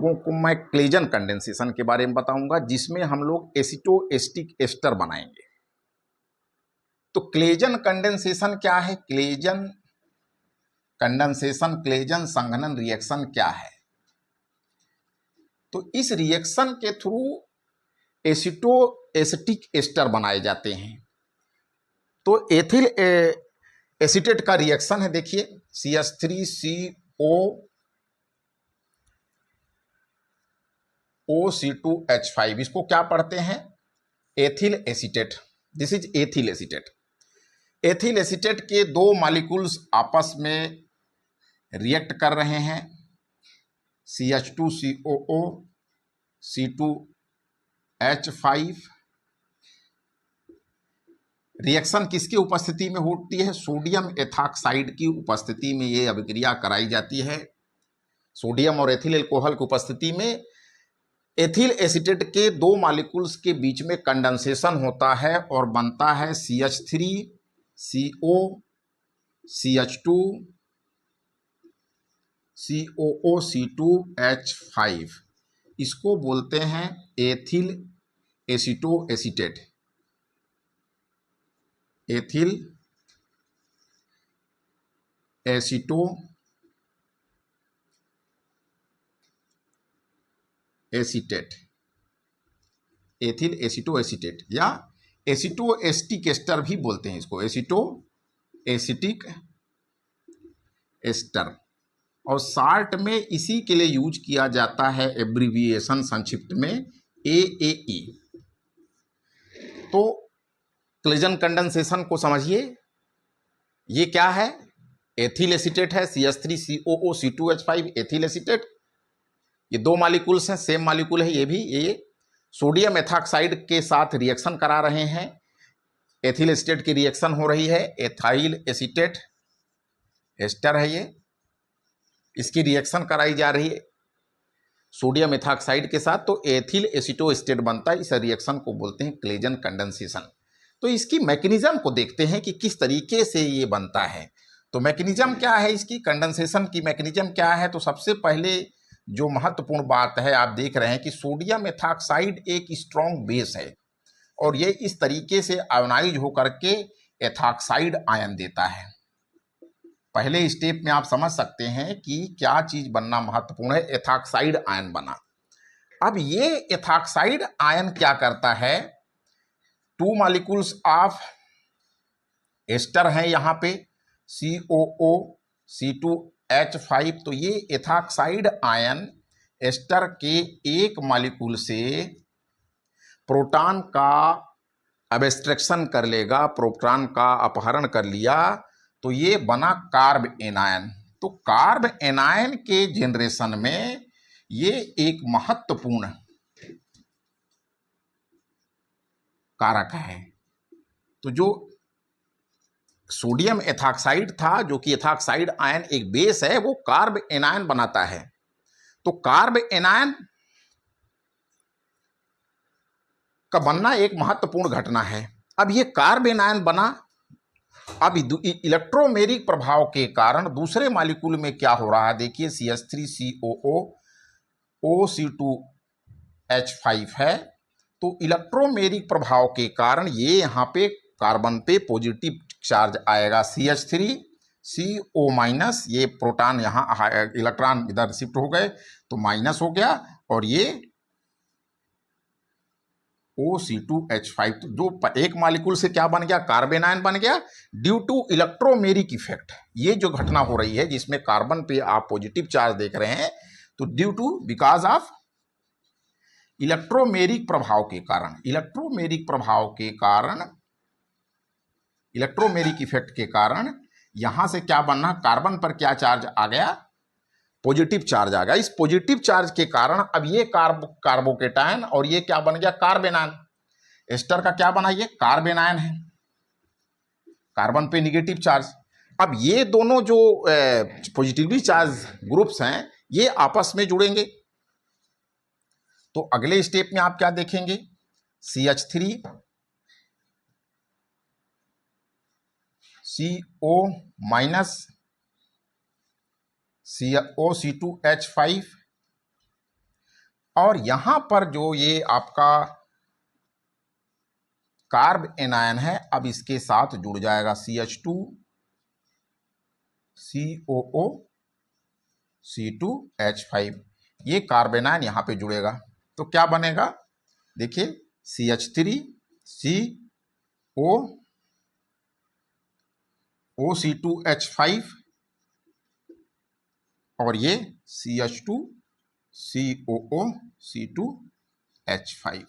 लोगों को मैं क्लेजन कंडेंसेशन के बारे में बताऊंगा, जिसमें हम लोग एसिटोएस्टिक एस्टर बनाएंगे। तो क्लेजन कंडेंसेशन क्या है? क्लेजन कंडेंसेशन, क्लेजन संघनन रिएक्शन क्या है? तो इस रिएक्शन के थ्रू एसिटोएस्टिक एस्टर बनाए जाते हैं। तो एथिल एसीटेट का रिएक्शन है, देखिए CH3CO OC2H5, इसको क्या पढ़ते हैं? Ethyl acetate. This is ethyl acetate. Ethyl acetate के दो मॉलिक्यूल्स आपस में रिएक्ट कर रहे हैं, CH2COO C2H5। रिएक्शन किसकी उपस्थिति में होती है? सोडियम एथॉक्साइड की उपस्थिति में ये अभिक्रिया कराई जाती है। सोडियम और एथिल एल्कोहल की उपस्थिति में एथिल एसीटेट के दो मॉलिक्यूल्स के बीच में कंडेंसेशन होता है और बनता है CH3CO CH2 COO C2H5। इसको बोलते हैं ethyl acetoacetate. Ethyl acetoacetate, ethyl acetoacetate या एसिटोएस्टिक एस्टर भी बोलते हैं इसको, एसिटोएसिटिक एस्टर। और शार्ट में इसी के लिए यूज किया जाता है, एब्रिविएशन संक्षिप्त में AAE। तो क्लेजन कंडेंसेशन को समझिए, ये क्या है? एथिल एसीटेट है, CH3COO C2H5 एथिल एसीटेट। ये दो मॉलिक्यूल्स हैं, सेम मॉलिक्यूल है ये भी। ये सोडियम एथॉक्साइड के साथ रिएक्शन करा रहे हैं, एथिल एसीटेट की रिएक्शन हो रही है, एथाइल एसीटेट एस्टर है ये, इसकी रिएक्शन कराई जा रही है सोडियम एथॉक्साइड के साथ, तो एथिल एसीटोएस्टेट बनता है। इस रिएक्शन को बोलते हैं क्लेजन कंडेंसेशन। तो इसकी मैकेनिज्म को देखते हैं कि किस तरीके से ये बनता है। तो मैकेनिज्म क्या है इसकी, कंडेंसेशन की मैकेनिज्म क्या है? तो सबसे पहले जो महत्वपूर्ण बात है, आप देख रहे हैं कि सोडियम एथॉक्साइड एक स्ट्रॉन्ग बेस है और ये इस तरीके से आयोनाइज होकर के एथॉक्साइड आयन देता है। पहले स्टेप में आप समझ सकते हैं कि क्या चीज बनना महत्वपूर्ण है, एथॉक्साइड आयन बना। अब ये एथॉक्साइड आयन क्या करता है? टू मॉलिक्यूल्स ऑफ एस्टर हैं यहाँ पे, COO C2H5। तो ये एथॉक्साइड आयन एस्टर के एक मॉलिक्यूल से प्रोटॉन का एब्स्ट्रैक्शन कर लेगा, प्रोटॉन का अपहरण कर लिया, तो ये बना कार्ब एनायन। तो कार्ब एनायन के जनरेशन में ये एक महत्वपूर्ण कारक है। तो जो सोडियम एथॉक्साइड था, जो कि एथॉक्साइड आयन एक बेस है, वो कार्ब एनायन बनाता है। तो कार्ब एनायन का बनना एक महत्वपूर्ण घटना है। अब ये कार्ब एनायन बना, अब इलेक्ट्रोमेरिक प्रभाव के कारण दूसरे मॉलिक्यूल में क्या हो रहा है, देखिए CH3COO OC2H5 है। तो इलेक्ट्रोमेरिक प्रभाव के कारण ये यहाँ पे कार्बन पे पॉजिटिव चार्ज आएगा, CH3CO माइनस, ये प्रोटॉन यहाँ इलेक्ट्रॉन इधर शिफ्ट हो गए तो माइनस हो गया, और ये OC2H5। तो जो एक मॉलिक्यूल से क्या बन गया, कार्बन आयन बन गया, ड्यू टू इलेक्ट्रोमेरिक इफेक्ट। ये जो घटना हो रही है जिसमें कार्बन पे आप पॉजिटिव चार्ज देख रहे हैं, तो due to because of electromeric प्रभाव के कारण, इलेक्ट्रोमेरिक इफेक्ट के कारण यहां से क्या बनना, कार्बन पर क्या चार्ज आ गया, पॉजिटिव चार्ज आ गया। इस पॉजिटिव चार्ज के कारण अब ये कार्बोकेटायन और ये क्या बन गया, कार्बेनायन। एस्टर का क्या बना, ये कार्बेनायन है, कार्बन पे निगेटिव चार्ज। अब ये दोनों जो पॉजिटिवली चार्ज ग्रुप्स हैं, ये आपस में जुड़ेंगे। तो अगले स्टेप में आप क्या देखेंगे, CH3 CO माइनस OC2H5 और यहां पर जो ये आपका कार्ब एनायन है अब इसके साथ जुड़ जाएगा CH2 COO C2H5, ये कार्ब एनायन यहां पे जुड़ेगा तो क्या बनेगा, देखिए CH3 CO OC2H5 और ये CH2 COO C2H5।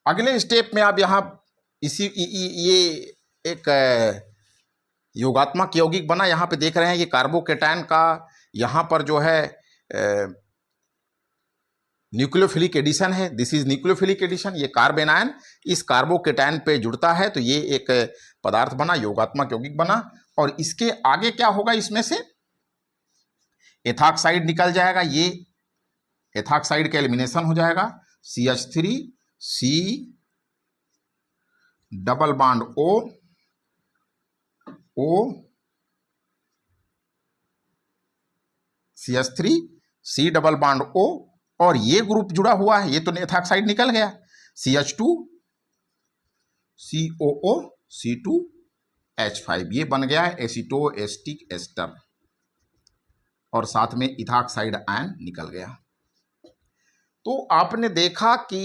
अगले स्टेप में आप यहां ये एक योगात्मक यौगिक बना, यहां पे देख रहे हैं ये कार्बोकेटायन का यहां पर जो है न्यूक्लियोफिलिक एडिशन है, दिस इज न्यूक्लियोफिलिक एडिशन। ये कार्ब एनायन इस कार्बोकेटायन पे जुड़ता है तो ये एक पदार्थ बना, योगात्मक यौगिक बना। और इसके आगे क्या होगा, इसमें से एथॉक्साइड निकल जाएगा, ये एथॉक्साइड का एलिमिनेशन हो जाएगा, CH3 C double bond O CH3 C double bond O और ये ग्रुप जुड़ा हुआ है, ये तो एथॉक्साइड निकल गया, CH2 COO C2H5, ये बन गया है एसिटोएस्टिक एस्टर और साथ में इथॉक्साइड आयन निकल गया। तो आपने देखा कि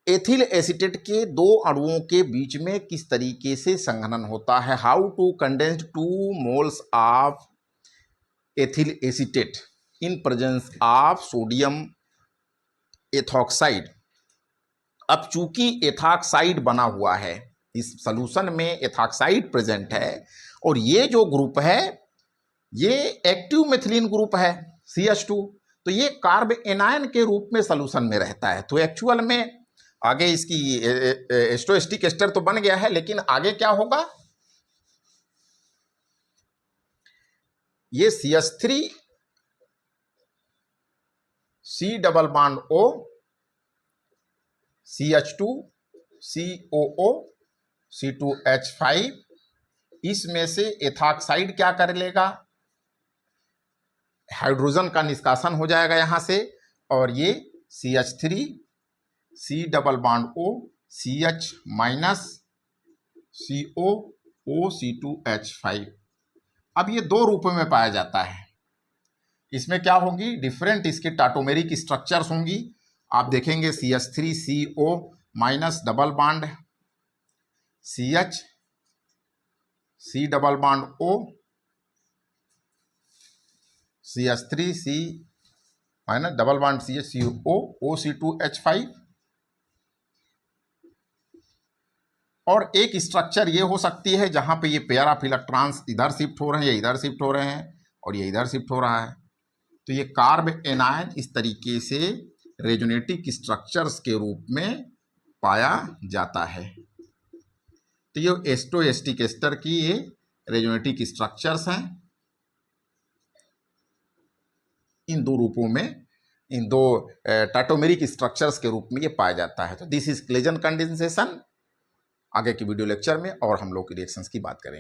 एथिल एसीटेट के दो अणुओं के बीच में किस तरीके से संघनन होता है, how to condense 2 moles of ethyl acetate in presence of sodium ethoxide. अब चूंकि एथॉक्साइड बना हुआ है, इस सॉल्यूशन में एथॉक्साइड प्रेजेंट है और ये जो ग्रुप है ये एक्टिव मेथिलीन ग्रुप है CH2, तो ये कार्ब एनायन के रूप में सॉल्यूशन में रहता है। तो एक्चुअल में आगे इसकी एस्टोएस्टिक एस्टर तो बन गया है, लेकिन आगे क्या होगा, ये CH3 C double bond O CH2 COO C2H5, इसमें से एथॉक्साइड क्या कर लेगा, हाइड्रोजन का निष्कासन हो जाएगा यहां से और ये CH3 C double bond O CH minus CO O C2H5। अब ये दो रूपों में पाया जाता है, इसमें क्या होगी, डिफरेंट इसके टाटोमेरिक स्ट्रक्चर्स होंगी। आप देखेंगे CH3 CO minus double bond CH C double bond O CH3 C minus double bond CH CO O C2H5। और एक स्ट्रक्चर ये हो सकती है जहां पे ये पेयर ऑफ इलेक्ट्रॉन्स इधर शिफ्ट हो रहे हैं, ये इधर शिफ्ट हो रहे हैं और ये इधर शिफ्ट हो रहा है, तो ये कार्ब एनायन इस तरीके से रेजोनेटिक स्ट्रक्चर्स के रूप में पाया जाता है। तो ये एस्टोएस्टिक एस्टर की ये रेजोनेटिक स्ट्रक्चर्स हैं, इन दो रूपों में, इन दो टाटोमेरिक स्ट्रक्चर्स के रूप में ये पाया जाता है। तो दिस इज क्लेजन कंडेंसेशन। आगे की वीडियो लेक्चर में और हम लोग रिएक्शंस की बात करेंगे।